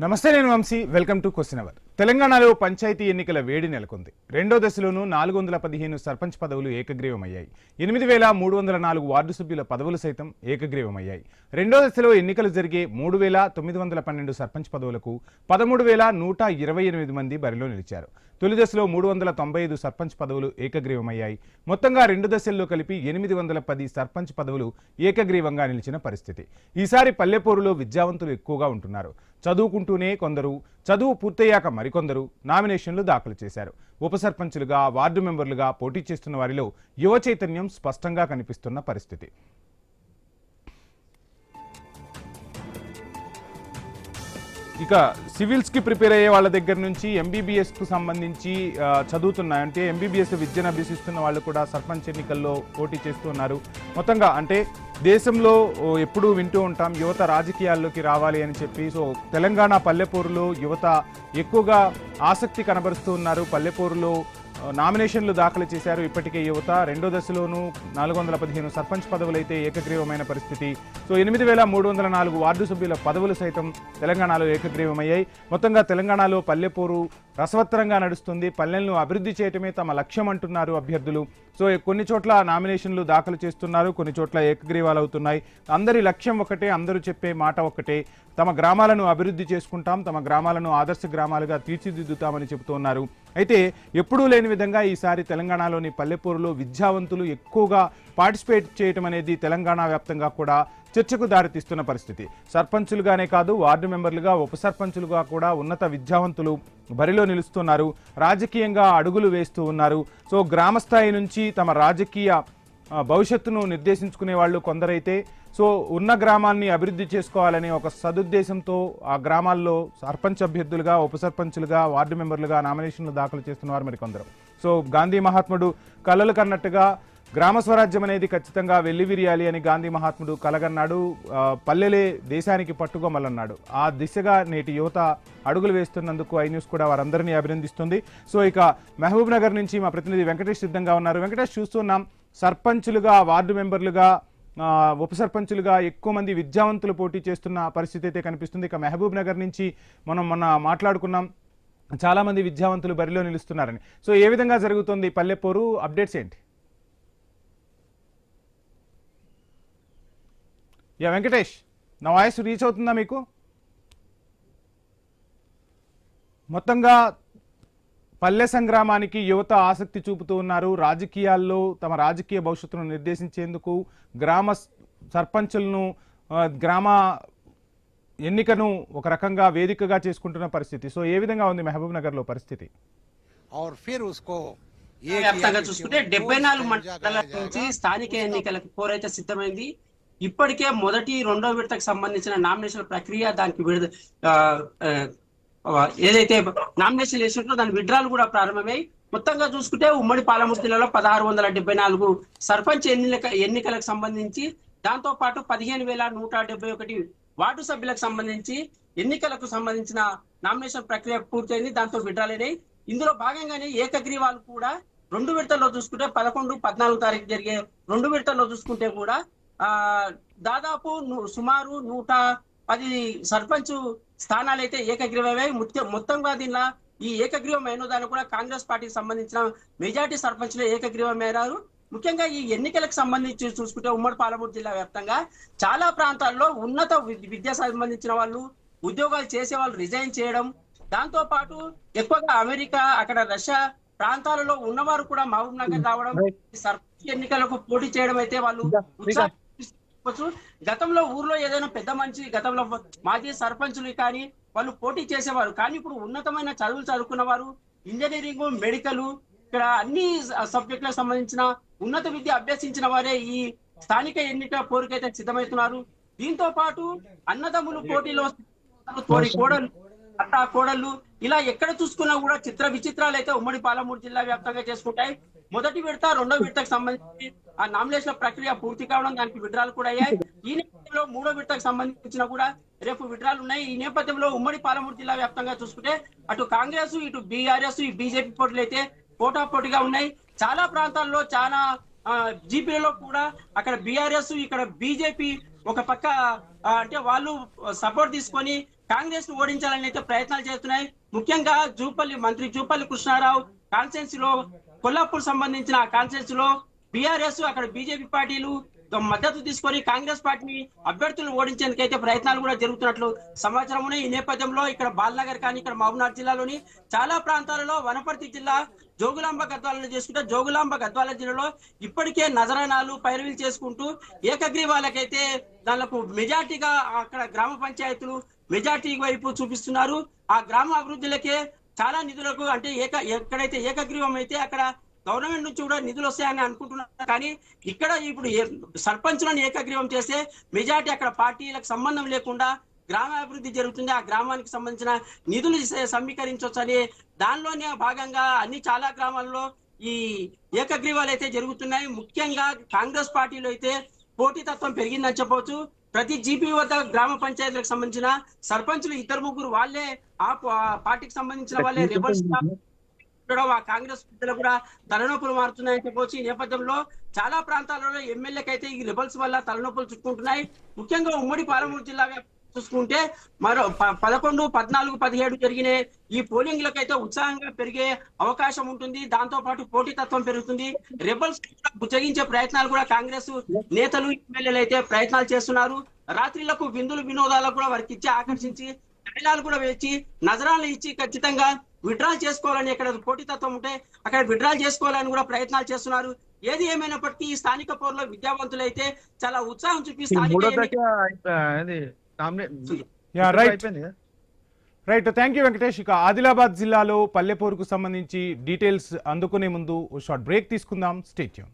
నమస్తే, నేను Vamshi. Welcome to question hour. తెలంగాణలో పంచాయతీ ఎన్నికల వేడి నెలకొంది. రెండో దశలోనూ 415 సర్పంచ్ పదవులు ఏకగ్రీవమయ్యాయి. 8304 వార్డు సభ్యుల పదవులు సైతం ఏకగ్రీవమయ్యాయి. రెండో దశలో ఎన్నికలు జరిగే 3912 సర్పంచ్ పదవులకు 13128 మంది బరిలో నిలిచారు. తొలి దశలో 395 సర్పంచ్ పదవులు ఏకగ్రీవమయ్యాయి. మొత్తంగా రెండు దశల్లో కలిపి 810 సర్పంచ్ పదవులు ఏకగ్రీవంగా నిలిచిన పరిస్థితి. ఈసారి పల్లెపోరులో విద్యావంతులు ఎక్కువగా ఉంటున్నారు. చదువుకుంటూనే కొందరు, చదువు పూర్తయ్యాక మరికొందరు నామినేషన్లు దాఖలు చేశారు. ఉప సర్పంచులుగా, వార్డు మెంబర్లుగా పోటీ చేస్తున్న వారిలో యువ చైతన్యం స్పష్టంగా కనిపిస్తున్న పరిస్థితి. ఇక సివిల్స్ కి ప్రిపేర్ అయ్యే వాళ్ళ దగ్గర నుంచి ఎంబీబీఎస్ కు సంబంధించి చదువుతున్న, అంటే ఎంబీబీఎస్ విద్యను అభ్యసిస్తున్న వాళ్ళు కూడా సర్పంచ్ ఎన్నికల్లో పోటీ చేస్తున్నారు. మొత్తంగా అంటే దేశంలో ఎప్పుడూ వింటూ ఉంటాం యువత రాజకీయాల్లోకి రావాలి అని చెప్పి. సో తెలంగాణ పల్లెపోరులో యువత ఎక్కువగా ఆసక్తి కనబరుస్తూ ఉన్నారు. పల్లెపోరులో నామినేషన్లు దాఖలు చేశారు ఇప్పటికే యువత. రెండో దశలోనూ 415 సర్పంచ్ పదవులైతే ఏకగ్రీవమైన పరిస్థితి. సో 8304 వార్డు సభ్యుల పదవులు సైతం తెలంగాణలో ఏకగ్రీవమయ్యాయి. మొత్తంగా తెలంగాణలో పల్లెపోరు రసవత్తరంగా నడుస్తుంది. పల్లెలను అభివృద్ధి చేయటమే తమ లక్ష్యం అంటున్నారు అభ్యర్థులు. సో కొన్ని చోట్ల నామినేషన్లు దాఖలు చేస్తున్నారు, కొన్ని చోట్ల ఏకగ్రీవాలు అవుతున్నాయి. అందరి లక్ష్యం ఒకటే, అందరూ చెప్పే మాట ఒకటే, తమ గ్రామాలను అభివృద్ధి చేసుకుంటాం, తమ గ్రామాలను ఆదర్శ గ్రామాలుగా తీర్చిదిద్దుతామని చెబుతున్నారు. అయితే ఎప్పుడూ లేని విధంగా ఈసారి తెలంగాణలోని పల్లెపూరులో విద్యావంతులు ఎక్కువగా పార్టిసిపేట్ చేయటం అనేది తెలంగాణ వ్యాప్తంగా కూడా చర్చకు దారితీస్తున్న పరిస్థితి. సర్పంచులుగానే కాదు, వార్డు మెంబర్లుగా, ఉప సర్పంచులుగా కూడా ఉన్నత విద్యావంతులు బరిలో నిలుస్తున్నారు. రాజకీయంగా అడుగులు వేస్తూ ఉన్నారు. సో గ్రామ స్థాయి నుంచి తమ రాజకీయ భవిష్యత్తును నిర్దేశించుకునే వాళ్ళు కొందరైతే, సో ఉన్న గ్రామాన్ని అభివృద్ధి చేసుకోవాలనే ఒక సదుద్దేశంతో ఆ గ్రామాల్లో సర్పంచ్ అభ్యర్థులుగా, ఉప సర్పంచులుగా, వార్డు మెంబర్లుగా నామినేషన్లు దాఖలు చేస్తున్నవారు మరికొందరు. సో గాంధీ మహాత్ముడు కలలు కన్నట్టుగా గ్రామ స్వరాజ్యం అనేది ఖచ్చితంగా వెల్లివిరియాలి అని గాంధీ మహాత్ముడు కలగన్నాడు. పల్లెలే దేశానికి పట్టుకోమలన్నాడు. ఆ దిశగా నేటి యువత అడుగులు వేస్తున్నందుకు ఐ న్యూస్ కూడా వారందరినీ అభినందిస్తుంది. సో ఇక మహబూబ్ నగర్ నుంచి మా ప్రతినిధి వెంకటేష్ సిద్ధంగా ఉన్నారు. వెంకటేష్, చూస్తున్నాం సర్పంచులుగా, వార్డు మెంబర్లుగా, ఉప సర్పంచులుగా ఎక్కువ మంది విద్యావంతులు పోటీ చేస్తున్న పరిస్థితి అయితే కనిపిస్తుంది. ఇక మహబూబ్ నగర్ నుంచి మనం మొన్న మాట్లాడుకున్నాం, చాలా మంది విద్యావంతులు బరిలో నిలుస్తున్నారని. సో ఏ విధంగా జరుగుతుంది పల్లెపోరు? అప్డేట్స్ ఏంటి? వెంకటేష్, నా వాయిస్ రీచ్ అవుతుందా మీకు? మొత్తంగా పల్లె సంగ్రామానికి యువత ఆసక్తి చూపుతూ ఉన్నారు. రాజకీయాల్లో తమ రాజకీయ భవిష్యత్తును నిర్దేశించేందుకు గ్రామ సర్పంచులను, గ్రామ ఎన్నికను ఒక రకంగా వేదికగా చేసుకుంటున్న పరిస్థితి. సో ఏ విధంగా ఉంది మహబూబ్ నగర్ లో పరిస్థితి? వ్యాప్తంగా చూసుకుంటే 74 మండలాల నుంచి స్థానిక ఎన్నికలకు పోరైతే సిద్ధమైంది. ఇప్పటికే మొదటి, రెండో విడతకు సంబంధించిన నామినేషన్ ప్రక్రియ, దానికి ఏదైతే నామినేషన్ వేసినట్టు దాని విడ్రాలు కూడా ప్రారంభమై, మొత్తంగా చూసుకుంటే ఉమ్మడి పాలమూరు జిల్లాలో 1674 సర్పంచ్ ఎన్నికలకు సంబంధించి, దాంతో పాటు 15171 వార్డు సభ్యులకు సంబంధించి ఎన్నికలకు సంబంధించిన నామినేషన్ ప్రక్రియ పూర్తయింది. దాంతో విడ్రాలైనాయి. ఇందులో భాగంగానే ఏకగ్రీవాలు కూడా రెండు విడతల్లో చూసుకుంటే 11, 14 తారీఖు జరిగే రెండు విడతల్లో చూసుకుంటే కూడా దాదాపు సుమారు 110 సర్పంచ్ స్థానాలు అయితే ఏకగ్రీవమై, మొత్తంగా దీనిలో ఈ ఏకగ్రీవమైన దాన్ని కూడా కాంగ్రెస్ పార్టీకి సంబంధించిన మెజార్టీ సర్పంచ్లు ఏకగ్రీవమయ్యారు. ముఖ్యంగా ఈ ఎన్నికలకు సంబంధించి చూసుకుంటే ఉమ్మడి పాలమూరు జిల్లా వ్యాప్తంగా చాలా ప్రాంతాల్లో ఉన్నత విద్య సంబంధించిన వాళ్ళు, ఉద్యోగాలు చేసే వాళ్ళు రిజైన్ చేయడం, దాంతో పాటు ఎక్కువగా అమెరికా, అక్కడ రష్యా ప్రాంతాలలో ఉన్నవారు కూడా మహబూబ్ నగర్ రావడం, సర్పంచ్ ఎన్నికలకు పోటీ చేయడం అయితే వాళ్ళు గతంలో ఊర్లో ఏదైనా పెద్ద మంచి, గతంలో మాజీ సర్పంచులు కానీ వాళ్ళు పోటీ చేసేవారు. కానీ ఇప్పుడు ఉన్నతమైన చదువులు చదువుకున్న వారు, ఇంజనీరింగ్, మెడికల్, ఇక్కడ అన్ని సబ్జెక్టులకు సంబంధించిన ఉన్నత విద్య అభ్యసించిన వారే ఈ స్థానిక ఎన్నికల పోరుకైతే సిద్ధమవుతున్నారు. దీంతో పాటు అన్నదమ్ములు పోటీలో తోడి కోడలు, అత్త కోడళ్ళు, ఇలా ఎక్కడ చూసుకున్నా కూడా చిత్ర విచిత్రాలు అయితే ఉమ్మడి పాలమూరు జిల్లా వ్యాప్తంగా చేసుకుంటాయి. మొదటి విడత, రెండో విడతకు సంబంధించి ఆ నామినేషన్ ప్రక్రియ పూర్తి కావడం, దానికి విడ్రాలు కూడా అయ్యాయి. ఈ నేపథ్యంలో మూడో విడతకు సంబంధించిన కూడా రేపు విడ్రాలు ఉన్నాయి. ఈ నేపథ్యంలో ఉమ్మడి పాలమూరు జిల్లా వ్యాప్తంగా చూసుకుంటే అటు కాంగ్రెస్, ఇటు బీఆర్ఎస్, ఈ బీజేపీ పోటీలు అయితే పోటాపోటీగా ఉన్నాయి. చాలా ప్రాంతాల్లో, చాలా జీపీలలో కూడా అక్కడ బీఆర్ఎస్, ఇక్కడ బీజేపీ ఒక పక్క అంటే వాళ్ళు సపోర్ట్ తీసుకొని కాంగ్రెస్ ను ఓడించాలని అయితే ప్రయత్నాలు చేస్తున్నాయి. ముఖ్యంగా మంత్రి జూపల్లి కృష్ణారావు కాన్స్టిట్యున్సీ లో కొల్లాపూర్ సంబంధించిన కాన్స్టిట్యున్సీ లో బీఆర్ఎస్ అక్కడ బీజేపీ పార్టీలు మద్దతు తీసుకొని కాంగ్రెస్ పార్టీ అభ్యర్థులను ఓడించేందుకైతే ప్రయత్నాలు కూడా జరుగుతున్నట్లు సమాచారం ఉన్నాయి. ఈ నేపథ్యంలో ఇక్కడ బాల్నగర్ కానీ ఇక్కడ మహబూబ్నగర్ జిల్లాలోని చాలా ప్రాంతాలలో వనపర్తి జిల్లా జోగులాంబ గద్వాలను చేసుకుంటే జోగులాంబ గద్వాల జిల్లాలో ఇప్పటికే నజరానాలు పైరవీలు చేసుకుంటూ ఏకగ్రీవాలకైతే దానికి మెజార్టీగా అక్కడ గ్రామ పంచాయతీలు మెజార్టీ వైపు చూపిస్తున్నారు. ఆ గ్రామ అభివృద్ధులకే చాలా నిధులకు అంటే ఎక్కడైతే ఏకగ్రీవం అయితే అక్కడ గవర్నమెంట్ నుంచి కూడా నిధులు వస్తాయని అనుకుంటున్నారు. కానీ ఇక్కడ ఇప్పుడు సర్పంచులను ఏకగ్రీవం చేస్తే మెజార్టీ అక్కడ పార్టీలకు సంబంధం లేకుండా గ్రామ అభివృద్ధి జరుగుతుంది. ఆ గ్రామానికి సంబంధించిన నిధులు సమీకరించవచ్చు అని దానిలోనే భాగంగా చాలా గ్రామాల్లో ఈ ఏకగ్రీవాలు అయితే జరుగుతున్నాయి. ముఖ్యంగా కాంగ్రెస్ పార్టీలో అయితే పోటీతత్వం పెరిగిందని చెప్పవచ్చు. ప్రతి జీపీ వద్ద గ్రామ పంచాయతీలకు సంబంధించిన సర్పంచులు 2-3 వాళ్ళే ఆ పార్టీకి సంబంధించిన వాళ్ళే రెబల్స్ ఆ కాంగ్రెస్ పెద్దలు కూడా తలనొప్పులు మారుతున్నాయని చెప్పవచ్చు. ఈ నేపథ్యంలో చాలా ప్రాంతాలలో ఎమ్మెల్యేకి అయితే ఈ రిబల్స్ వల్ల తలనొప్పులు చుట్టుకుంటున్నాయి. ముఖ్యంగా ఉమ్మడి పాలమూరు జిల్లా చూసుకుంటే మరో 11, 14, 17 జరిగిన ఈ పోలింగ్లకు అయితే ఉత్సాహంగా పెరిగే అవకాశం ఉంటుంది. దాంతో పాటు పోటీతత్వం పెరుగుతుంది. రెబల్స్ బుజ్జగించే ప్రయత్నాలు కూడా కాంగ్రెస్ నేతలు ఎమ్మెల్యేలు అయితే ప్రయత్నాలు చేస్తున్నారు. రాత్రిలకు విందులు వినోదాలకు కూడా వారికి ఇచ్చి ఆకర్షించి తైలాలు కూడా వేచి నజరాలను ఇచ్చి ఖచ్చితంగా విడ్రాల్ చేసుకోవాలని ఎక్కడ పోటీతత్వం ఉంటే అక్కడ విడ్రాల్ చేసుకోవాలని కూడా ప్రయత్నాలు చేస్తున్నారు. ఏది ఏమైనప్పటికీ ఈ స్థానిక పౌరుల విద్యావంతులు అయితే చాలా ఉత్సాహం చూపి రైట్ థ్యాంక్ యూ వెంకటేష్. ఇక ఆదిలాబాద్ జిల్లాలో పల్లెపూరుకు సంబంధించి డీటెయిల్స్ అందుకునే ముందు షార్ట్ బ్రేక్ తీసుకుందాం. Stay tune.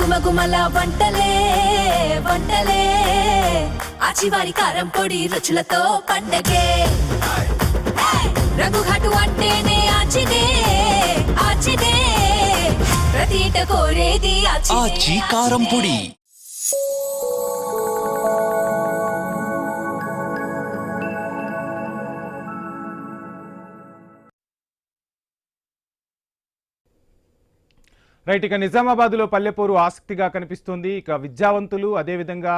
గుమగుమల వంటలే వంటలే ఆచివారి కారం పొడి రుచులతో పండగే రంగుఘాటు అంటేనే ఆచినే ఆచినే ప్రతి ఇంట కోరేది ఆచి కారం పొడి. రైట్, ఇక నిజామాబాద్లో పల్లెపూరు ఆసక్తిగా కనిపిస్తుంది. ఇక విద్యావంతులు అదేవిధంగా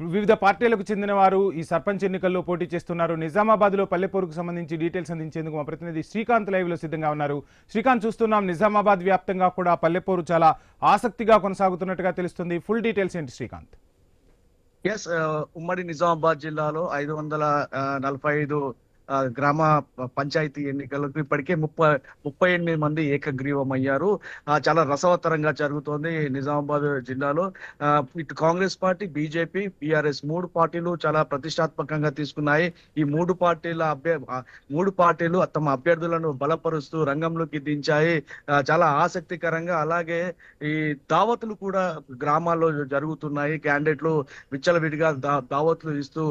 వివిధ పార్టీలకు చెందిన వారు ఈ సర్పంచ్ ఎన్నికల్లో పోటీ చేస్తున్నారు. నిజామాబాద్లో పల్లెపూరుకు సంబంధించి డీటెయిల్స్ అందించేందుకు మా ప్రతినిధి శ్రీకాంత్ లైవ్లో సిద్ధంగా ఉన్నారు. శ్రీకాంత్, చూస్తున్నాం నిజామాబాద్ వ్యాప్తంగా కూడా పల్లెపూరు చాలా ఆసక్తిగా కొనసాగుతున్నట్టుగా తెలుస్తుంది. ఫుల్ డీటెయిల్స్ ఏంటి శ్రీకాంత్? ఉమ్మడి నిజామాబాద్ జిల్లాలో 545 గ్రామ పంచాయతీ ఎన్నికలకు ఇప్పటికే 38 మంది ఏకగ్రీవం అయ్యారు. చాలా రసవత్తరంగా జరుగుతోంది నిజామాబాద్ జిల్లాలో. ఇటు కాంగ్రెస్ పార్టీ, బీజేపీ, బీఆర్ఎస్ 3 పార్టీలు చాలా ప్రతిష్టాత్మకంగా తీసుకున్నాయి. ఈ 3 పార్టీలు తమ అభ్యర్థులను బలపరుస్తూ రంగంలోకి దించాయి. చాలా ఆసక్తికరంగా. అలాగే ఈ దావతులు కూడా గ్రామాల్లో జరుగుతున్నాయి. క్యాండిడేట్లు విచ్చలవిడిగా దావతులు ఇస్తూ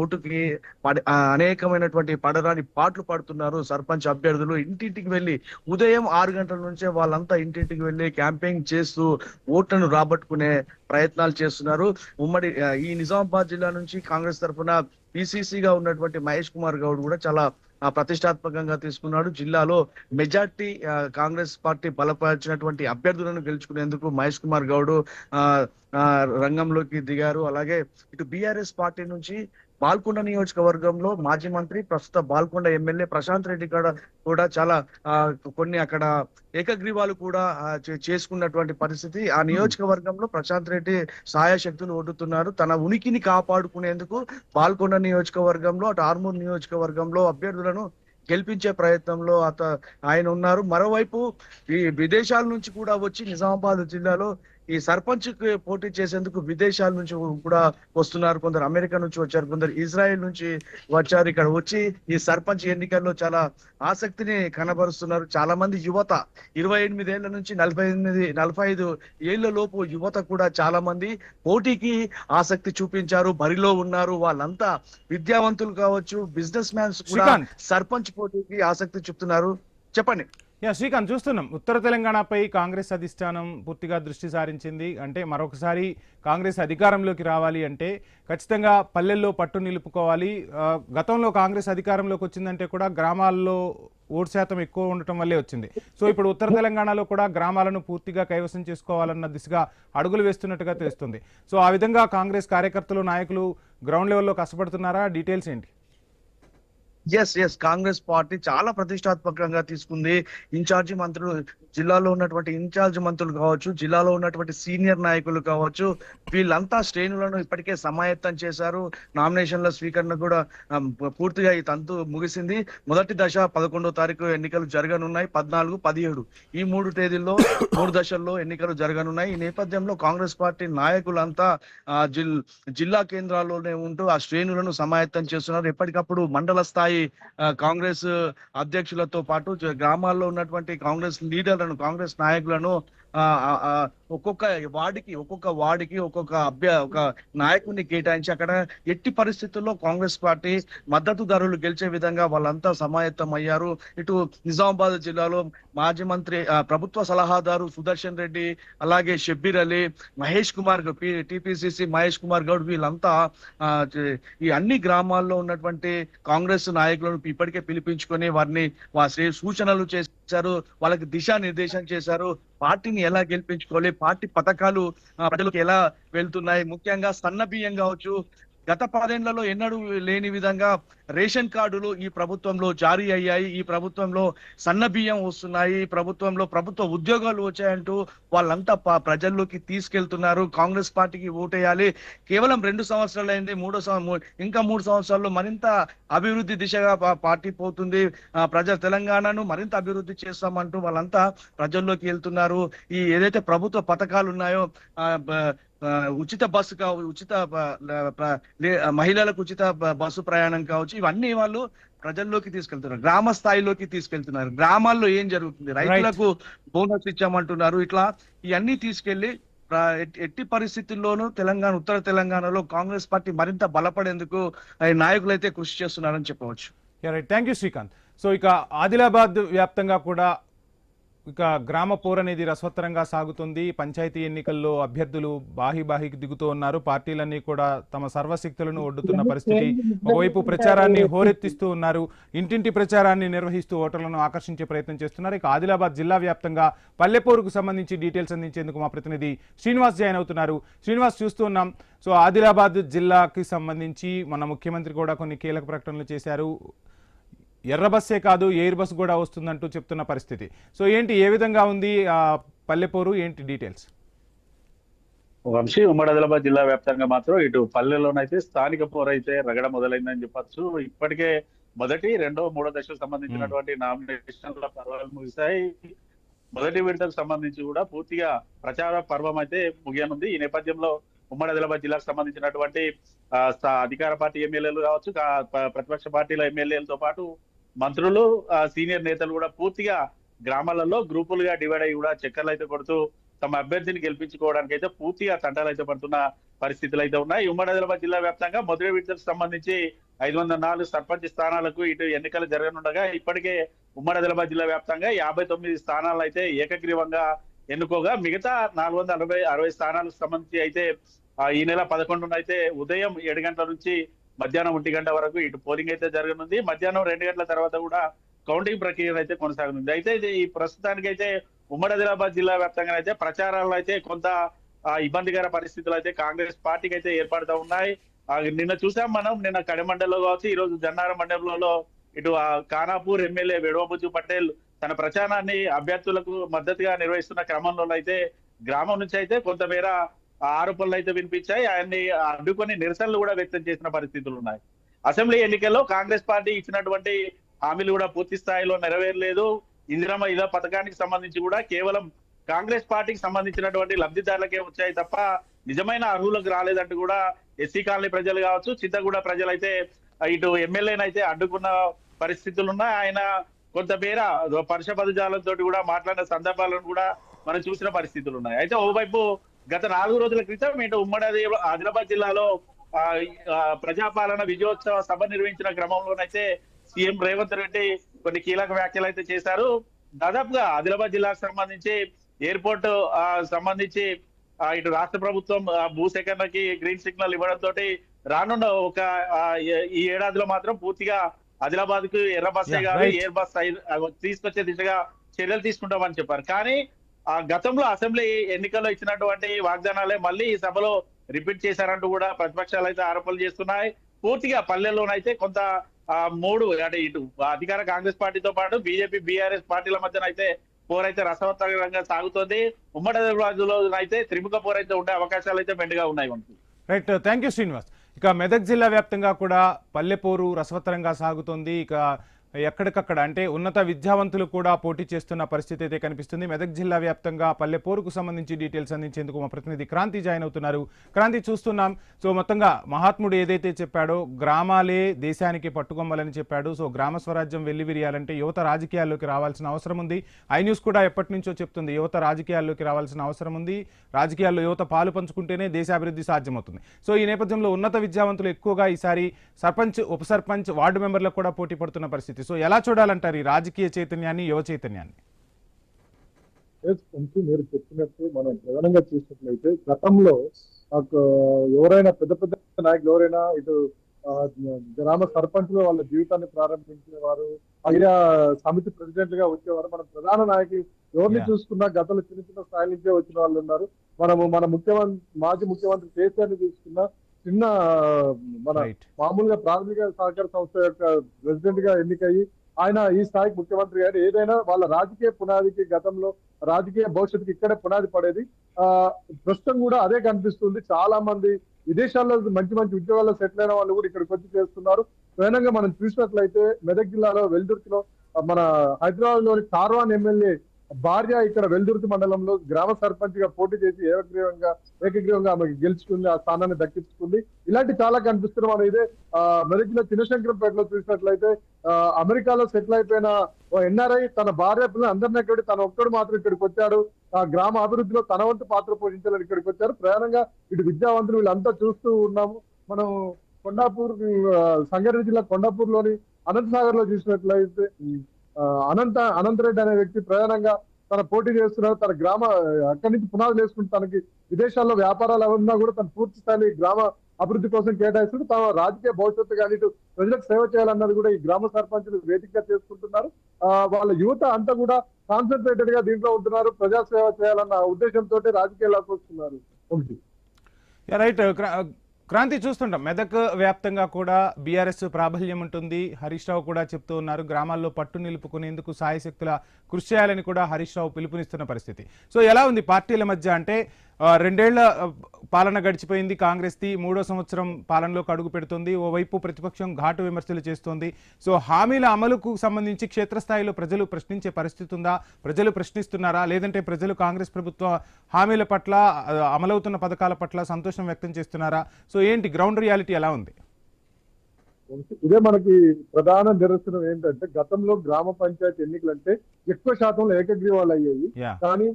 ఓటుకి అనేకమైనటువంటి పడరాని పాటలు పాడుతున్నారు. సర్పంచ్ అభ్యర్థులు ఇంటింటికి వెళ్లి ఉదయం 6 గంటల నుంచే వాళ్ళంతా ఇంటింటికి వెళ్లి క్యాంపెయిన్ చేస్తూ ఓట్లను రాబట్టుకునే ప్రయత్నాలు చేస్తున్నారు. ఉమ్మడి ఈ నిజామాబాద్ జిల్లా నుంచి కాంగ్రెస్ తరఫున పిసిసిగా ఉన్నటువంటి మహేష్ కుమార్ గౌడ్ కూడా చాలా ప్రతిష్టాత్మకంగా తీసుకున్నాడు. జిల్లాలో మెజార్టీ కాంగ్రెస్ పార్టీ బలపరిచినటువంటి అభ్యర్థులను గెలుచుకునేందుకు మహేష్ కుమార్ గౌడ్ రంగంలోకి దిగారు. అలాగే ఇటు బీఆర్ఎస్ పార్టీ నుంచి బాల్కొండ నియోజకవర్గంలో మాజీ మంత్రి, ప్రస్తుత బాల్కొండ ఎమ్మెల్యే ప్రశాంత్ రెడ్డి కూడా చాలా కొన్ని అక్కడ ఏకగ్రీవాలు కూడా చేసుకున్నటువంటి పరిస్థితి. ఆ నియోజకవర్గంలో ప్రశాంత్ రెడ్డి సాయశక్తులు ఒడ్డుతున్నారు. తన ఉనికిని కాపాడుకునేందుకు బాల్కొండ నియోజకవర్గంలో, అటు ఆర్మూర్ నియోజకవర్గంలో అభ్యర్థులను గెలిపించే ప్రయత్నంలో ఆయన ఉన్నారు. మరోవైపు ఈ విదేశాల నుంచి కూడా వచ్చి నిజామాబాద్ జిల్లాలో ఈ సర్పంచ్ పోటీ చేసేందుకు విదేశాల నుంచి కూడా వస్తున్నారు. కొందరు అమెరికా నుంచి వచ్చారు, కొందరు ఇజ్రాయెల్ నుంచి వచ్చారు. ఇక్కడ వచ్చి ఈ సర్పంచ్ ఎన్నికల్లో చాలా ఆసక్తిని కనబరుస్తున్నారు. చాలా మంది యువత 28 ఏళ్ల నుంచి 45 ఏళ్ల లోపు యువత కూడా చాలా మంది పోటీకి ఆసక్తి చూపించారు, బరిలో ఉన్నారు. వాళ్ళంతా విద్యావంతులు కావచ్చు, బిజినెస్ మ్యాన్స్ కూడా సర్పంచ్ పోటీకి ఆసక్తి చూపుతున్నారు. చెప్పండి. శ్రీకాంత్, చూస్తున్నాం ఉత్తర తెలంగాణపై కాంగ్రెస్ అధిష్టానం పూర్తిగా దృష్టి సారించింది. అంటే మరొకసారి కాంగ్రెస్ అధికారంలోకి రావాలి అంటే ఖచ్చితంగా పల్లెల్లో పట్టు నిలుపుకోవాలి. గతంలో కాంగ్రెస్ అధికారంలోకి వచ్చిందంటే కూడా గ్రామాల్లో ఓటు శాతం ఎక్కువ ఉండటం వల్లే వచ్చింది. సో ఇప్పుడు ఉత్తర తెలంగాణలో కూడా గ్రామాలను పూర్తిగా కైవసం చేసుకోవాలన్న దిశగా అడుగులు వేస్తున్నట్టుగా తెలుస్తుంది. సో ఆ విధంగా కాంగ్రెస్ కార్యకర్తలు, నాయకులు గ్రౌండ్ లెవెల్లో కష్టపడుతున్నారా? డీటెయిల్స్ ఏంటి? ఎస్ కాంగ్రెస్ పార్టీ చాలా ప్రతిష్టాత్మకంగా తీసుకుంది. ఇన్ఛార్జి మంత్రులు, జిల్లాలో ఉన్నటువంటి ఇన్ఛార్జ్ మంత్రులు కావచ్చు, జిల్లాలో ఉన్నటువంటి సీనియర్ నాయకులు కావచ్చు, వీళ్ళంతా శ్రేణులను ఇప్పటికే సమాయత్తం చేశారు. నామినేషన్ల స్వీకరణ కూడా పూర్తిగా ఈ తంతు ముగిసింది. మొదటి దశ 11వ తారీఖు ఎన్నికలు జరగనున్నాయి. 14, 17 ఈ 3 తేదీల్లో 3 దశల్లో ఎన్నికలు జరగనున్నాయి. ఈ నేపథ్యంలో కాంగ్రెస్ పార్టీ నాయకులంతా జిల్లా కేంద్రాల్లోనే ఉంటూ ఆ శ్రేణులను సమాయత్తం చేస్తున్నారు. ఎప్పటికప్పుడు మండల స్థాయి కాంగ్రెస్ అధ్యక్షులతో పాటు గ్రామాల్లో ఉన్నటువంటి కాంగ్రెస్ లీడర్లను, కాంగ్రెస్ నాయకులను ఒక్కొక్క వార్డుకి ఒక నాయకుడిని కేటాయించి అక్కడ ఎట్టి పరిస్థితుల్లో కాంగ్రెస్ పార్టీ మద్దతుదారులు గెలిచే విధంగా వాళ్ళంతా సమాయత్తం అయ్యారు. ఇటు నిజామాబాద్ జిల్లాలో మాజీ మంత్రి, ప్రభుత్వ సలహాదారు సుదర్శన్ రెడ్డి, అలాగే షబ్బీర్ అలీ, మహేష్ కుమార్, టిపిసిసి మహేష్ కుమార్ గౌడ్, వీళ్ళంతా ఈ అన్ని గ్రామాల్లో ఉన్నటువంటి కాంగ్రెస్ నాయకులను ఇప్పటికే పిలిపించుకొని వారిని సూచనలు చేశారు, వాళ్ళకి దిశానిర్దేశం చేశారు. పార్టీని ఎలా గెలిపించుకోవాలి, పార్టీ పథకాలు ప్రజలకు ఎలా వెళ్తున్నాయి, ముఖ్యంగా సన్న బియ్యం కావచ్చు, గత 10 ఏళ్లలో ఎన్నడూ లేని విధంగా రేషన్ కార్డులు ఈ ప్రభుత్వంలో జారీ అయ్యాయి. ఈ ప్రభుత్వంలో సన్న బియ్యం వస్తున్నాయి. ఈ ప్రభుత్వంలో ప్రభుత్వ ఉద్యోగాలు వచ్చాయంటూ వాళ్ళంతా ప్రజల్లోకి తీసుకెళ్తున్నారు. కాంగ్రెస్ పార్టీకి ఓటేయాలి. కేవలం 2 సంవత్సరాలు అయింది, ఇంకా 3 సంవత్సరాల్లో మరింత అభివృద్ధి దిశగా పార్టీ పోతుంది, తెలంగాణను మరింత అభివృద్ధి చేస్తామంటూ వాళ్ళంతా ప్రజల్లోకి వెళ్తున్నారు. ఈ ఏదైతే ప్రభుత్వ పథకాలు ఉన్నాయో, ఉచిత బస్సు ఉచిత మహిళలకు ఉచిత బస్సు ప్రయాణం కావచ్చు, ఇవన్నీ వాళ్ళు ప్రజల్లోకి తీసుకెళ్తున్నారు, గ్రామ స్థాయిలోకి తీసుకెళ్తున్నారు. గ్రామాల్లో ఏం జరుగుతుంది, రైతులకు బోనస్ ఇచ్చామంటున్నారు. ఇట్లా ఇవన్నీ తీసుకెళ్లి ఎట్టి పరిస్థితుల్లోనూ ఉత్తర తెలంగాణలో కాంగ్రెస్ పార్టీ మరింత బలపడేందుకు నాయకులు అయితే కృషి చేస్తున్నారని చెప్పవచ్చు. Thank you Srikanth. సో ఇక ఆదిలాబాద్ వ్యాప్తంగా కూడా ఇక గ్రామ పోర్ అనేది రసవత్తరంగా సాగుతుంది. పంచాయతీ ఎన్నికల్లో అభ్యర్థులు బాహికి దిగుతూ ఉన్నారు. పార్టీలన్నీ కూడా తమ సర్వశక్తులను ఒడ్డుతున్న పరిస్థితి. ఒకవైపు ప్రచారాన్ని హోరెత్తిస్తూ ఉన్నారు, ఇంటింటి ప్రచారాన్ని నిర్వహిస్తూ ఓటర్లను ఆకర్షించే ప్రయత్నం చేస్తున్నారు. ఇక ఆదిలాబాద్ జిల్లా వ్యాప్తంగా పల్లెపోరుకు సంబంధించి డీటెయిల్స్ అందించేందుకు మా ప్రతినిధి శ్రీనివాస్ జాయిన్ అవుతున్నారు. శ్రీనివాస్, చూస్తూ ఉన్నాం, సో ఆదిలాబాద్ జిల్లాకి సంబంధించి మన ముఖ్యమంత్రి కూడా కొన్ని కీలక ప్రకటనలు చేశారు. ఎర్ర బస్సే కాదు, ఎయిర్ బస్ కూడా వస్తుందంటూ చెప్తున్న పరిస్థితి. సో ఏంటి, ఏ విధంగా ఉంది పల్లెపోరు, ఏంటి డీటెయిల్స్? వంశీ, ఉమ్మడి ఆదిలాబాద్ జిల్లా వ్యాప్తంగా మాత్రం ఇటు పల్లెల్లోనైతే స్థానిక పోరు అయితే రగడ మొదలైందని చెప్పచ్చు. ఇప్పటికే మొదటి, 2వ, 3వ దశకు సంబంధించినటువంటి నామినేషన్ల పర్వాలు ముగిశాయి. మొదటి విడతకు సంబంధించి కూడా పూర్తిగా ప్రచార పర్వం అయితే ముగియనుంది. ఈ నేపథ్యంలో ఉమ్మడి ఆదిలాబాద్ జిల్లాకు సంబంధించినటువంటి అధికార పార్టీ ఎమ్మెల్యేలు కావచ్చు, ప్రతిపక్ష పార్టీల ఎమ్మెల్యేలతో పాటు మంత్రులు, సీనియర్ నేతలు కూడా పూర్తిగా గ్రామాలలో గ్రూపులుగా డివైడ్ అయ్యి కూడా చక్కర్లు అయితే కొడుతూ తమ అభ్యర్థిని గెలిపించుకోవడానికి అయితే పూర్తిగా తంటాలు అయితే పడుతున్న పరిస్థితులు అయితే ఉన్నాయి. ఉమ్మడి ఆదిలాబాద్ జిల్లా వ్యాప్తంగా మొదటి విడతకు సంబంధించి 504 సర్పంచ్ స్థానాలకు ఇటు ఎన్నికలు జరగనుండగా ఇప్పటికే ఉమ్మడి ఆదిలాబాద్ జిల్లా వ్యాప్తంగా 59 స్థానాలు అయితే ఏకగ్రీవంగా ఎన్నుకోగా మిగతా 460 స్థానాలకు సంబంధించి అయితే ఈ నెల 11న అయితే ఉదయం 7 గంటల నుంచి మధ్యాహ్నం 1 గంట వరకు ఇటు పోలింగ్ అయితే జరగనుంది. మధ్యాహ్నం 2 గంటల తర్వాత కూడా కౌంటింగ్ ప్రక్రియ అయితే కొనసాగనుంది. అయితే ఈ ప్రస్తుతానికైతే ఉమ్మడి ఆదిలాబాద్ జిల్లా వ్యాప్తంగా అయితే ప్రచారాలు అయితే కొంత ఇబ్బందికర పరిస్థితులు అయితే కాంగ్రెస్ పార్టీకి అయితే ఏర్పడుతూ ఉన్నాయి. నిన్న చూసాం మనం, నిన్న కడమండల్లో కావచ్చు, ఈ రోజు జన్నారం మండలంలో ఇటు ఖానాపూర్ ఎమ్మెల్యే వెడవబుజ్జు పటేల్ తన ప్రచారాన్ని అభ్యర్థులకు మద్దతుగా నిర్వహిస్తున్న క్రమంలో అయితే గ్రామం నుంచి అయితే కొంతమేర ఆరోపణలు అయితే వినిపించాయి. ఆయన్ని అడ్డుకొని నిరసనలు కూడా వ్యక్తం చేసిన పరిస్థితులు ఉన్నాయి. అసెంబ్లీ ఎన్నికల్లో కాంగ్రెస్ పార్టీ ఇచ్చినటువంటి హామీలు కూడా పూర్తి స్థాయిలో నెరవేరలేదు. ఇందిరమ్మ ఇళ్ల పథకానికి సంబంధించి కూడా కేవలం కాంగ్రెస్ పార్టీకి సంబంధించినటువంటి లబ్ధిదారులకే వచ్చాయి తప్ప నిజమైన అర్హులకు రాలేదంటూ కూడా ఎస్సీ కాలనీ ప్రజలు కావచ్చు, చింతగూడ ప్రజలైతే ఇటు ఎమ్మెల్యేనైతే అడ్డుకున్న పరిస్థితులు ఉన్నాయి. ఆయన కొంతమేర పరుష పదజాలంతో కూడా మాట్లాడిన సందర్భాలను కూడా మనం చూసిన పరిస్థితులు ఉన్నాయి. అయితే ఓవైపు గత 4 రోజుల క్రితం ఇటు ఉమ్మడి ఆదిలాబాద్ జిల్లాలో ప్రజాపాలన విజయోత్సవ సభ నిర్వహించిన క్రమంలోనైతే సీఎం రేవంత్ రెడ్డి కొన్ని కీలక వ్యాఖ్యలు అయితే చేశారు. దాదాపుగా ఆదిలాబాద్ జిల్లాకు సంబంధించి ఎయిర్పోర్ట్ సంబంధించి ఇటు రాష్ట్ర ప్రభుత్వం భూసేకరణకి గ్రీన్ సిగ్నల్ ఇవ్వడం తోటి రానున్న ఒక ఈ ఏడాదిలో మాత్రం పూర్తిగా ఆదిలాబాద్ కు ఎర్ర బస్సే కాదు ఎయిర్ బస్ తీసుకొచ్చే దిశగా చర్యలు తీసుకుంటామని చెప్పారు. కానీ గతంలో అసెంబ్లీ ఎన్నికల్లో ఇచ్చినటువంటి వాగ్దానాలే మళ్ళీ ఈ సభలో రిపీట్ చేశారంటూ కూడా ప్రతిపక్షాలు అయితే ఆరోపణలు చేస్తున్నాయి. పూర్తిగా పల్లెల్లోనైతే కొంత మూడు అంటే ఇటు అధికార కాంగ్రెస్ పార్టీతో పాటు బీజేపీ బీఆర్ఎస్ పార్టీల మధ్యన అయితే పోరైతే రసవత్తరంగా సాగుతోంది. ఉమ్మడి ఆదిలాబాద్లో అయితే త్రిముఖ పోరైతే ఉండే అవకాశాలు అయితే మెండుగా ఉన్నాయి. Right, thank you Srinivas. ఇక మెదక్ జిల్లా వ్యాప్తంగా కూడా పల్లెపోరు రసవత్తరంగా సాగుతోంది. ఇక ఎక్కడికక్కడ అంటే ఉన్నత విద్యావంతులు కూడా పోటీ చేస్తున్న పరిస్థితి అయితే కనిపిస్తుంది. మెదక్ జిల్లా వ్యాప్తంగా పల్లెపోరుకు సంబంధించి డీటెయిల్స్ అందించేందుకు మా ప్రతినిధి క్రాంతి జాయిన్ అవుతున్నారు. క్రాంతి, చూస్తున్నాం. సో మొత్తంగా మహాత్ముడు ఏదైతే చెప్పాడో గ్రామాలే దేశానికి పట్టుకొమ్మలని చెప్పాడు. సో గ్రామ స్వరాజ్యం వెల్లివిరియాలంటే యువత రాజకీయాల్లోకి రావాల్సిన అవసరం ఉంది. ఐ న్యూస్ కూడా ఎప్పటి నుంచో చెప్తుంది యువత రాజకీయాల్లోకి రావాల్సిన అవసరం ఉంది. రాజకీయాల్లో యువత పాలు పంచుకుంటేనే దేశాభివృద్ధి సాధ్యమవుతుంది. సో ఈ నేపథ్యంలో ఉన్నత విద్యావంతులు ఎక్కువగా ఈసారి సర్పంచ్, ఉప సర్పంచ్, వార్డు మెంబర్లకు కూడా పోటీ పడుతున్న పరిస్థితి. సో ఎలా చూడాలంటారు ఈ రాజకీయ చైతన్యాన్ని, యువ చైతన్యాన్ని? మీరు చెప్పినట్టు మనం ప్రధానంగా చూసినట్లయితే గతంలో ఎవరైనా పెద్ద పెద్ద నాయకులు ఎవరైనా ఇటు గ్రామ సర్పంచ్లు వాళ్ళ జీవితాన్ని ప్రారంభించిన వారు, ఐరియా సమితి ప్రెసిడెంట్ గా వచ్చేవారు. మన ప్రధాన నాయకులు ఎవరిని చూసుకున్నా గతంలో చిన్న చిన్న స్థాయి నుంచే వచ్చిన వాళ్ళు ఉన్నారు. మన మాజీ ముఖ్యమంత్రి కేసీఆర్ ని చూసుకున్నా చిన్న మన మామూలుగా ప్రాథమిక సహకార సంస్థ యొక్క ప్రెసిడెంట్ గా ఎన్నికయ్యి ఆయన ఈ స్థాయికి ముఖ్యమంత్రి గారు. ఏదైనా వాళ్ళ రాజకీయ పునాదికి గతంలో రాజకీయ భవిష్యత్తుకి ఇక్కడే పునాది పడేది. ప్రస్తుతం కూడా అదే కనిపిస్తుంది. చాలా మంది విదేశాల్లో మంచి మంచి ఉద్యోగాల్లో సెటిల్ అయిన వాళ్ళు కూడా ఇక్కడికి వచ్చి చేస్తున్నారు. స్వయంగా మనం చూసినట్లయితే మెదక్ జిల్లాలో వెల్దుర్తిలో మన హైదరాబాద్ లోని కార్వాన్ ఎమ్మెల్యే భార్య ఇక్కడ వెల్దుర్తి మండలంలో గ్రామ సర్పంచ్ గా పోటీ చేసి ఏకగ్రీవంగా ఆమెకి గెలుచుకుంది, ఆ స్థానాన్ని దక్కించుకుంది. ఇలాంటి చాలా కనిపిస్తున్నాం. మనం ఇదే మెదక్ జిల్లా చిన్నశంకరంపేటలో చూసినట్లయితే అమెరికాలో సెటిల్ అయిపోయిన ఎన్ఆర్ఐ తన భార్య పిల్లలు అందరినీ ఎక్కడి తన ఒక్కడు మాత్రం ఇక్కడికి వచ్చాడు. ఆ గ్రామ అభివృద్ధిలో తన వంతు పాత్ర పోషించాలని ఇక్కడికి వచ్చారు. ప్రధానంగా ఇటు విద్యావంతులు వీళ్ళంతా చూస్తూ ఉన్నాము. మనం కొండాపూర్, సంగారెడ్డి జిల్లా కొండాపూర్ లోని అనంతసాగర్ లో చూసినట్లయితే అనంతరెడ్డి అనే వ్యక్తి ప్రధానంగా తన పోటీ చేస్తున్నారు. తన గ్రామ అక్కడి నుంచి పునాదులు వేసుకుంటూ తనకి విదేశాల్లో వ్యాపారాలు ఉన్నా కూడా తన పూర్తి స్థాయి గ్రామ అభివృద్ధి కోసం కేటాయిస్తూ తమ రాజకీయ భవిష్యత్తు కానీ ఇటు ప్రజలకు సేవ చేయాలన్నది కూడా ఈ గ్రామ సర్పంచులు వేదికగా చేసుకుంటున్నారు. వాళ్ళ యువత అంతా కూడా కాన్సన్ట్రేటెడ్ గా దీంట్లో ఉంటున్నారు. ప్రజాసేవ చేయాలన్న ఉద్దేశంతో రాజకీయాల్లోకి వస్తున్నారు. రైట్, క్రాంతి, చూస్తుంటాం మెదక్ వ్యాప్తంగా కూడా బీఆర్ఎస్ ప్రాబల్యం ఉంటుంది. హరీష్ రావు కూడా చెప్తూ ఉన్నారు గ్రామాల్లో పట్టు నిలుపుకునేందుకు సాయశక్తుల కృషి చేయాలని కూడా హరీష్ రావు పిలుపునిస్తున్న పరిస్థితి. సో ఎలా ఉంది పార్టీల మధ్య? అంటే 2 ఏళ్ల పాలన గడిచిపోయింది కాంగ్రెస్ది, 3వ సంవత్సరం పాలనలోకి అడుగు పెడుతుంది. ఓవైపు ప్రతిపక్షం ఘాటు విమర్శలు చేస్తోంది. సో హామీల అమలుకు సంబంధించి క్షేత్రస్థాయిలో ప్రజలు ప్రశ్నించే పరిస్థితి ఉందా? ప్రజలు ప్రశ్నిస్తున్నారా? లేదంటే ప్రజలు కాంగ్రెస్ ప్రభుత్వ హామీల పట్ల, అమలవుతున్న పథకాల పట్ల సంతోషం వ్యక్తం చేస్తున్నారా? సో ఏంటి గ్రౌండ్ రియాలిటీ ఎలా ఉంది? ఇదే మనకి ప్రధాన నిరసనం ఏంటంటే గతంలో గ్రామ పంచాయతీ ఎన్నికలు అంటే ఎక్కువ శాతంలో ఏకగ్రీవాలు అయ్యాయి. కానీ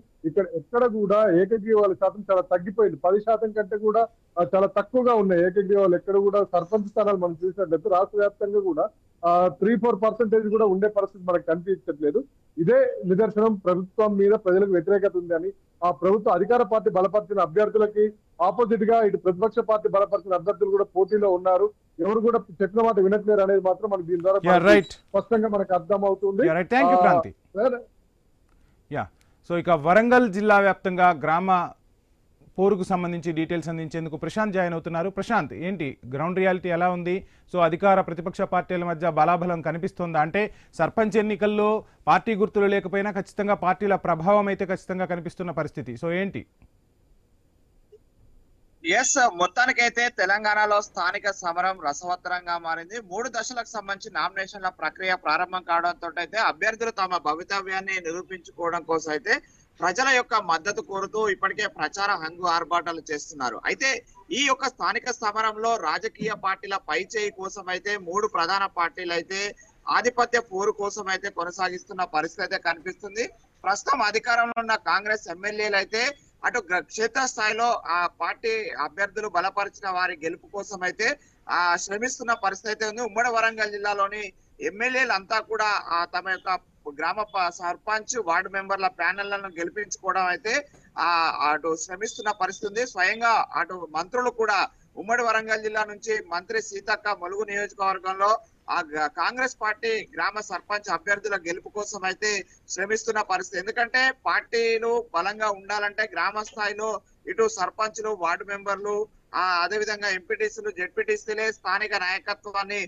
ఎక్కడ కూడా ఏకగ్రీవాల శాతం చాలా తగ్గిపోయింది. 10% కంటే కూడా చాలా తక్కువగా ఉన్నాయి ఏకగ్రీవాలు. ఎక్కడ కూడా సర్పంచ్ స్థానాలు మనం చూసినట్లయితే రాష్ట్ర వ్యాప్తంగా కూడా 3-4% కూడా ఉండే పరిస్థితి మనకు కనిపించట్లేదు. ఇదే నిదర్శనం ప్రభుత్వం మీద ప్రజలకు వ్యతిరేకత ఉందని, ఆ ప్రభుత్వ అధికార పార్టీ బలపరిచిన అభ్యర్థులకి ఆపోజిట్ గా ఇటు ప్రతిపక్ష పార్టీ బలపరిచిన అభ్యర్థులు కూడా పోటీలో ఉన్నారు. ఎవరు కూడా చెప్పిన మాట వినట్లేరు అనేది మాత్రం మనకి దీని ద్వారా స్పష్టంగా మనకు అర్థం అవుతుంది. సో ఇక వరంగల్ జిల్లా వ్యాప్తంగా గ్రామ పోరుకు సంబంధించి డీటెయిల్స్ అందించేందుకు ప్రశాంత్ జాయిన్ అవుతున్నారు. ప్రశాంత్, ఏంటి గ్రౌండ్ రియాలిటీ ఎలా ఉంది? సో అధికార ప్రతిపక్ష పార్టీల మధ్య బలాబలం కనిపిస్తుందా? అంటే సర్పంచ్ ఎన్నికల్లో పార్టీ గుర్తులు లేకపోయినా ఖచ్చితంగా పార్టీల ప్రభావం అయితే ఖచ్చితంగా కనిపిస్తున్న పరిస్థితి. సో ఏంటి? మొత్తానికైతే తెలంగాణలో స్థానిక సమరం రసవత్తరంగా మారింది. 3 దశలకు సంబంధించి నామినేషన్ల ప్రక్రియ ప్రారంభం కావడంతో అయితే అభ్యర్థులు తమ భవితవ్యాన్ని నిరూపించుకోవడం కోసం అయితే ప్రజల యొక్క మద్దతు కోరుతూ ఇప్పటికే ప్రచార హంగు ఆర్భాటాలు చేస్తున్నారు. అయితే ఈ యొక్క స్థానిక సమరంలో రాజకీయ పార్టీల పైచేయి కోసం అయితే 3 ప్రధాన పార్టీలు అయితే ఆధిపత్య పోరు కోసం అయితే కొనసాగిస్తున్న పరిస్థితి అయితే కనిపిస్తుంది. ప్రస్తుతం అధికారంలో ఉన్న కాంగ్రెస్ ఎమ్మెల్యేలు అయితే అటు క్షేత్రస్థాయిలో ఆ పార్టీ అభ్యర్థులు బలపరిచిన వారి గెలుపు కోసం అయితే శ్రమిస్తున్న పరిస్థితి అయితే ఉంది. ఉమ్మడి వరంగల్ జిల్లాలోని ఎమ్మెల్యేలు అంతా కూడా తమ యొక్క సర్పంచ్ వార్డు మెంబర్ల ప్యానెళ్లను గెలిపించుకోవడం అయితే అటు శ్రమిస్తున్న పరిస్థితి ఉంది. స్వయంగా అటు మంత్రులు కూడా ఉమ్మడి వరంగల్ జిల్లా నుంచి మంత్రి సీతక్క ములుగు నియోజకవర్గంలో కాంగ్రెస్ పార్టీ గ్రామ సర్పంచ్ అభ్యర్థుల గెలుపు కోసం అయితే శ్రమిస్తున్న పరిస్థితి. ఎందుకంటే పార్టీలు బలంగా ఉండాలంటే గ్రామ స్థాయిలో ఇటు సర్పంచ్లు వార్డు మెంబర్లు అదే విధంగా ఎంపీటీసీలు జెడ్పీటీసీలే స్థానిక నాయకత్వాన్ని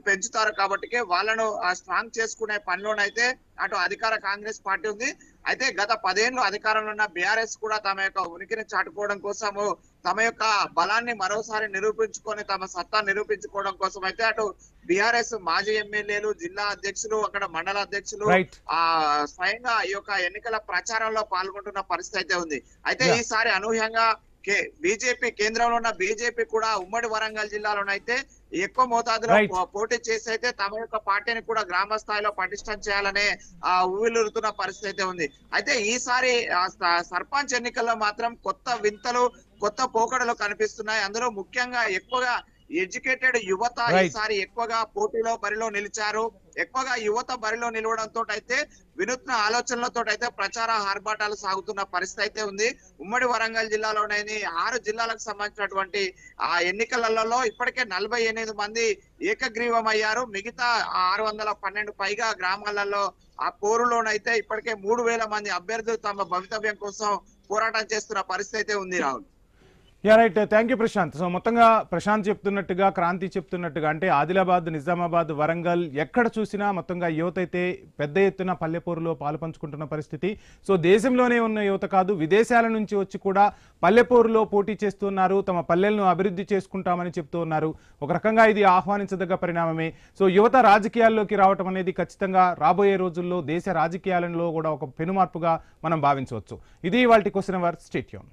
పెంచుతారు కాబట్టి వాళ్ళను స్ట్రాంగ్ చేసుకునే పనిలోనైతే అటు అధికార కాంగ్రెస్ పార్టీ ఉంది. అయితే గత 10 ఏళ్ళు అధికారంలో ఉన్న బీఆర్ఎస్ కూడా తమ యొక్క ఉనికిని చాటుకోవడం కోసము తమ యొక్క బలాన్ని మరోసారి నిరూపించుకొని తమ సత్తా నిరూపించుకోవడం కోసం అయితే అటు బీఆర్ఎస్ మాజీ ఎమ్మెల్యేలు జిల్లా అధ్యక్షులు అక్కడ మండల అధ్యక్షులు స్వయంగా ఈ యొక్క ఎన్నికల ప్రచారంలో పాల్గొంటున్న పరిస్థితి అయితే ఉంది. అయితే ఈసారి అనూహ్యంగా బీజేపీ కేంద్రంలో ఉన్న బీజేపీ కూడా ఉమ్మడి వరంగల్ జిల్లాలోనైతే ఎక్కువ మోతాదులో పోటీ చేసి అయితే తమ యొక్క పార్టీని కూడా గ్రామ స్థాయిలో పటిష్టం చేయాలనే ఊవిలురుతున్న పరిస్థితి అయితే ఉంది. అయితే ఈసారి సర్పంచ్ ఎన్నికల్లో మాత్రం కొత్త వింతలు కొత్త పోకడలు కనిపిస్తున్నాయి. అందులో ముఖ్యంగా ఎక్కువగా ఎడ్యుకేటెడ్ యువత ఈసారి ఎక్కువగా పోటీలో బరిలో నిలిచారు. ఎక్కువగా యువత బరిలో నిలవడంతో అయితే వినూత్న ఆలోచనలతో అయితే ప్రచార ఆర్భాటాలు సాగుతున్న పరిస్థితి అయితే ఉంది. ఉమ్మడి వరంగల్ జిల్లాలోని 6 జిల్లాలకు సంబంధించినటువంటి ఆ ఎన్నికలలో ఇప్పటికే 48 మంది ఏకగ్రీవం అయ్యారు. మిగతా 612 పైగా గ్రామాలలో ఆ పోరులోనైతే ఇప్పటికే 3000 మంది అభ్యర్థులు తమ భవితవ్యం కోసం పోరాటం చేస్తున్న పరిస్థితి అయితే ఉంది. Rahul, right, thank you Prashant. So మొత్తంగా ప్రశాంత్ చెప్తున్నట్టుగా, క్రాంతి చెప్తున్నట్టుగా, అంటే ఆదిలాబాద్, నిజామాబాద్, వరంగల్ ఎక్కడ చూసినా మొత్తంగా యువత అయితే పెద్ద ఎత్తున పల్లెపూరులో పాలు పంచుకుంటున్న పరిస్థితి. సో దేశంలోనే ఉన్న యువత కాదు, విదేశాల నుంచి వచ్చి కూడా పల్లెపూరులో పోటీ చేస్తున్నారు. తమ పల్లెలను అభివృద్ధి చేసుకుంటామని చెప్తూ ఉన్నారు. ఒక రకంగా ఇది ఆహ్వానించదగ్గ పరిణామమే. సో యువత రాజకీయాల్లోకి రావటం అనేది ఖచ్చితంగా రాబోయే రోజుల్లో దేశ రాజకీయాలలో కూడా ఒక పెనుమార్పుగా మనం భావించవచ్చు. ఇది ఇవాల్టి క్వశ్చన్ అవర్. Stay tune.